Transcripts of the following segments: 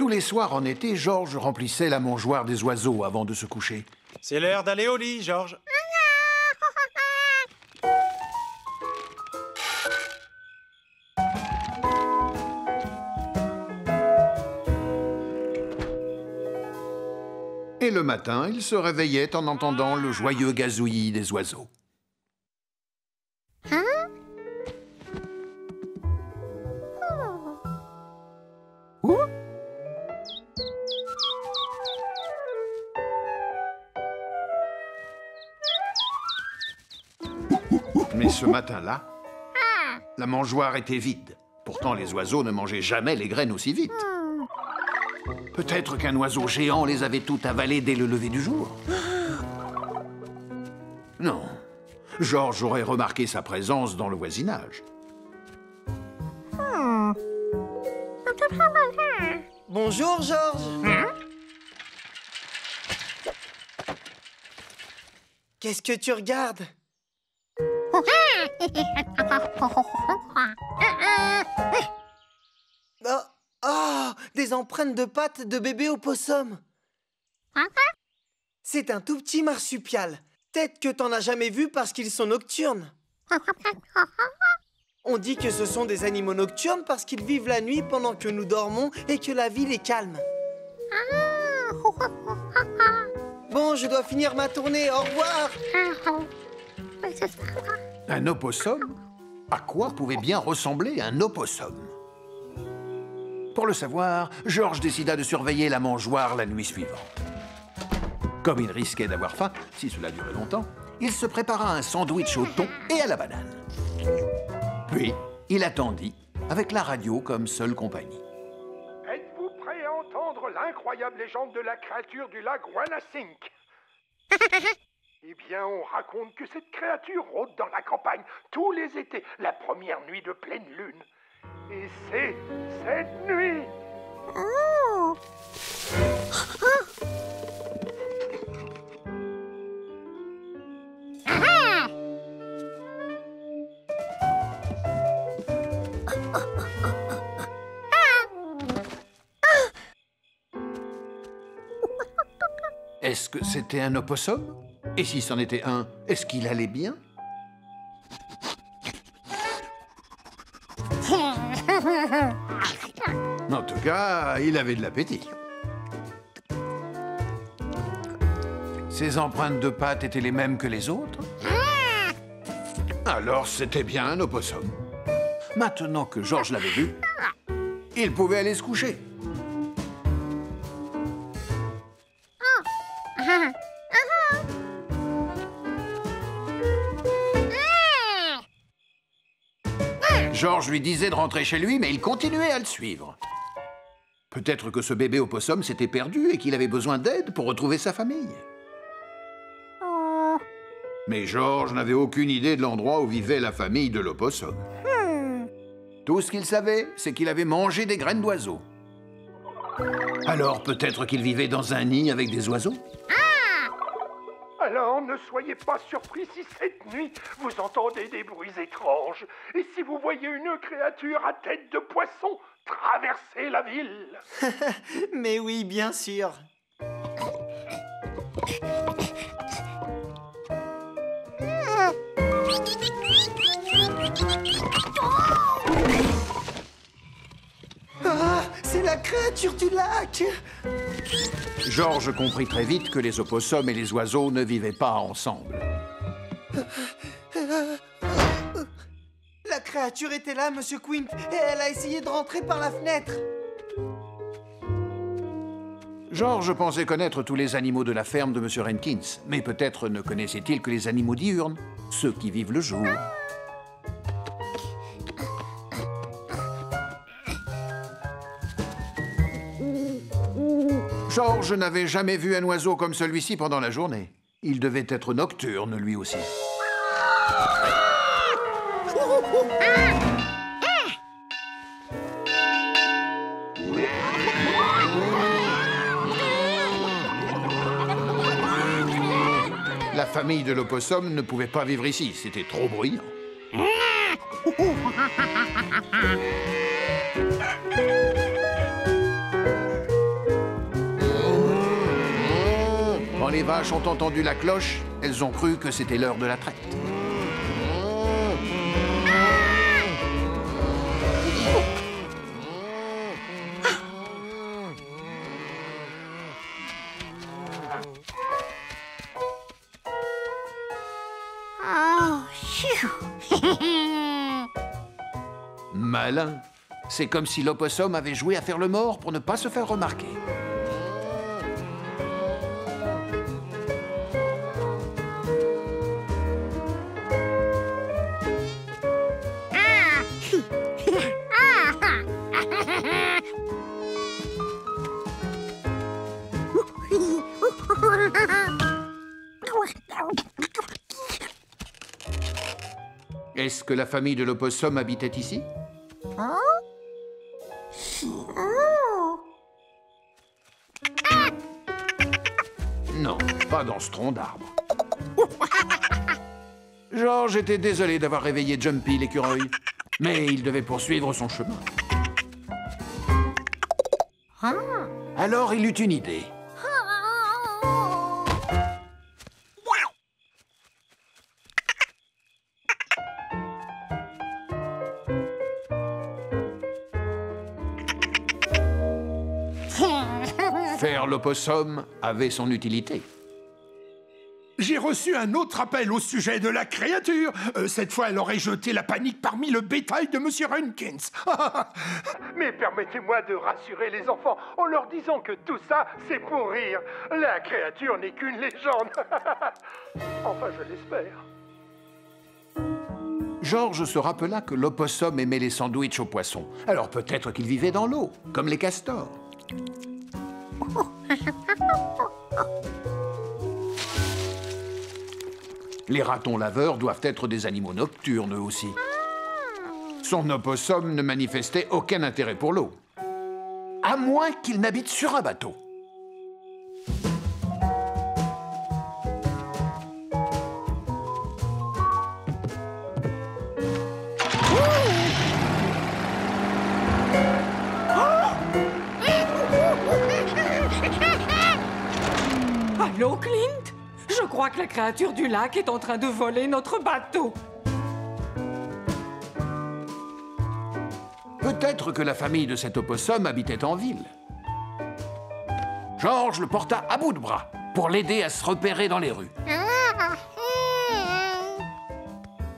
Tous les soirs en été, Georges remplissait la mangeoire des oiseaux avant de se coucher. C'est l'heure d'aller au lit, Georges. Et le matin, il se réveillait en entendant le joyeux gazouillis des oiseaux. Mais ce matin-là, la mangeoire était vide. Pourtant, les oiseaux ne mangeaient jamais les graines aussi vite. Peut-être qu'un oiseau géant les avait toutes avalées dès le lever du jour. Non, Georges aurait remarqué sa présence dans le voisinage. Bonjour, Georges. Qu'est-ce que tu regardes? Oh, des empreintes de pattes de bébé opossum. C'est un tout petit marsupial. Peut-être que t'en as jamais vu parce qu'ils sont nocturnes. On dit que ce sont des animaux nocturnes parce qu'ils vivent la nuit pendant que nous dormons et que la ville est calme. Bon, je dois finir ma tournée. Au revoir. Un opossum? À quoi pouvait bien ressembler un opossum? Pour le savoir, Georges décida de surveiller la mangeoire la nuit suivante. Comme il risquait d'avoir faim, si cela durait longtemps, il se prépara un sandwich au thon et à la banane. Puis, il attendit, avec la radio comme seule compagnie. Êtes-vous prêt à entendre l'incroyable légende de la créature du lac Wanasink? Eh bien, on raconte que cette créature rôde dans la campagne tous les étés, la première nuit de pleine lune. Et c'est cette nuit. Est-ce que c'était un opossum? Et si c'en était un, est-ce qu'il allait bien? En tout cas, il avait de l'appétit. Ses empreintes de pattes étaient les mêmes que les autres? Alors c'était bien un opossum. Maintenant que Georges l'avait vu, il pouvait aller se coucher. Georges lui disait de rentrer chez lui, mais il continuait à le suivre. Peut-être que ce bébé opossum s'était perdu et qu'il avait besoin d'aide pour retrouver sa famille. Mais Georges n'avait aucune idée de l'endroit où vivait la famille de l'opossum. Tout ce qu'il savait, c'est qu'il avait mangé des graines d'oiseaux. Alors peut-être qu'il vivait dans un nid avec des oiseaux? Alors ne soyez pas surpris si cette nuit vous entendez des bruits étranges. Et si vous voyez une créature à tête de poisson traverser la ville. Mais oui, bien sûr. Ah, c'est la créature du lac! Georges comprit très vite que les opossums et les oiseaux ne vivaient pas ensemble. La créature était là, Monsieur Quint, et elle a essayé de rentrer par la fenêtre. Georges pensait connaître tous les animaux de la ferme de Monsieur Rankins, mais peut-être ne connaissait-il que les animaux diurnes, ceux qui vivent le jour. Georges n'avait jamais vu un oiseau comme celui-ci pendant la journée. Il devait être nocturne, lui aussi. La famille de l'opossum ne pouvait pas vivre ici, c'était trop bruyant. Quand les vaches ont entendu la cloche, elles ont cru que c'était l'heure de la traite. Malin. C'est comme si l'opossum avait joué à faire le mort pour ne pas se faire remarquer. Est-ce que la famille de l'opossum habitait ici? Non, pas dans ce tronc d'arbre. George était désolé d'avoir réveillé Jumpy l'écureuil, mais il devait poursuivre son chemin. Alors il eut une idée. Faire l'opossum avait son utilité. J'ai reçu un autre appel au sujet de la créature. Cette fois, elle aurait jeté la panique parmi le bétail de Monsieur Runkins. Mais permettez-moi de rassurer les enfants en leur disant que tout ça, c'est pour rire. La créature n'est qu'une légende. Enfin, je l'espère. George se rappela que l'opossum aimait les sandwichs aux poissons. Alors peut-être qu'il vivait dans l'eau, comme les castors. Les ratons laveurs doivent être des animaux nocturnes, eux aussi. Son opossum ne manifestait aucun intérêt pour l'eau. À moins qu'il n'habite sur un bateau. Allô, Clint? Je crois que la créature du lac est en train de voler notre bateau. Peut-être que la famille de cet opossum habitait en ville. George le porta à bout de bras pour l'aider à se repérer dans les rues.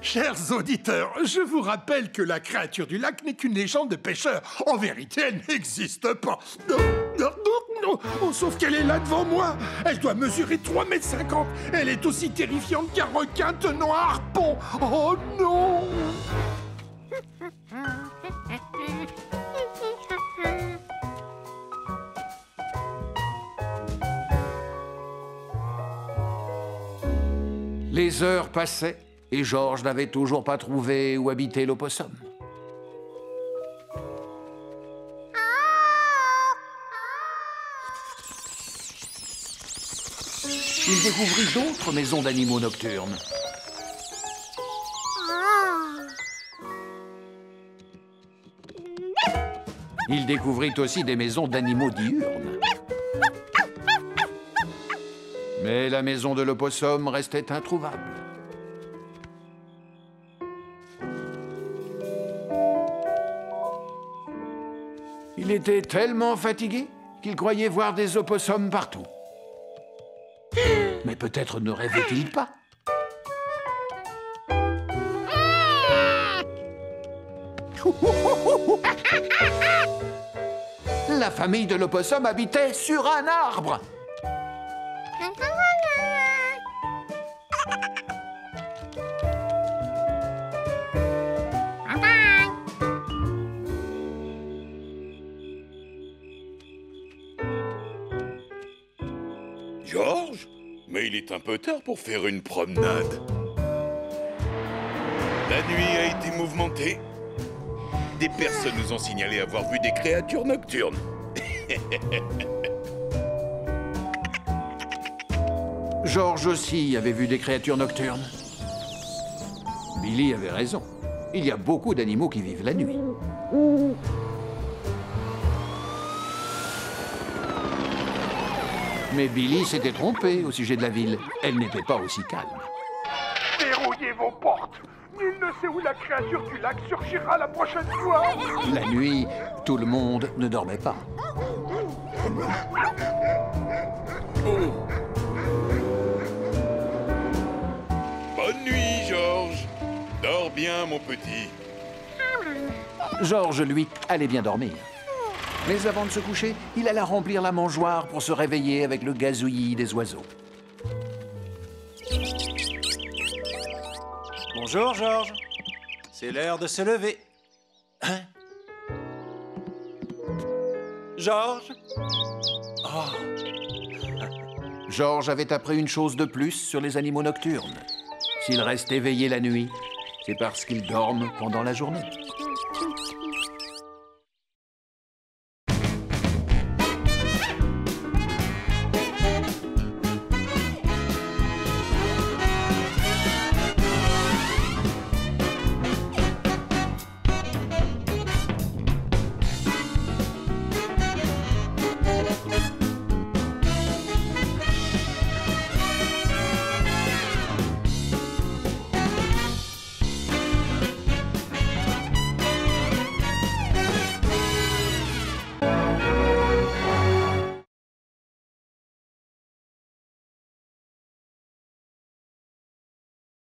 Chers auditeurs, je vous rappelle que la créature du lac n'est qu'une légende de pêcheurs. En vérité, elle n'existe pas. Non, non, non, non. Oh, sauf qu'elle est là devant moi. Elle doit mesurer 3,50 m. Elle est aussi terrifiante qu'un requin tenant un harpon. Oh non! Les heures passaient et George n'avait toujours pas trouvé où habitait l'opossum. Il découvrit d'autres maisons d'animaux nocturnes. Il découvrit aussi des maisons d'animaux diurnes. Mais la maison de l'opossum restait introuvable. Il était tellement fatigué qu'il croyait voir des opossums partout. Mais peut-être ne rêvait-il pas. La famille de l'opossum habitait sur un arbre. George? Mais il est un peu tard pour faire une promenade. La nuit a été mouvementée. Des personnes nous ont signalé avoir vu des créatures nocturnes. George aussi avait vu des créatures nocturnes. Billy avait raison. Il y a beaucoup d'animaux qui vivent la nuit. Mais Billy s'était trompé au sujet de la ville. Elle n'était pas aussi calme. Verrouillez vos portes. Nul ne sait où la créature du lac surgira la prochaine fois. La nuit, tout le monde ne dormait pas. Bonne nuit, Georges. Dors bien, mon petit. Georges, lui, allait bien dormir. Mais avant de se coucher, il alla remplir la mangeoire pour se réveiller avec le gazouillis des oiseaux. Bonjour, Georges. C'est l'heure de se lever. Hein? Georges? Oh. Georges avait appris une chose de plus sur les animaux nocturnes. S'ils restent éveillés la nuit, c'est parce qu'ils dorment pendant la journée.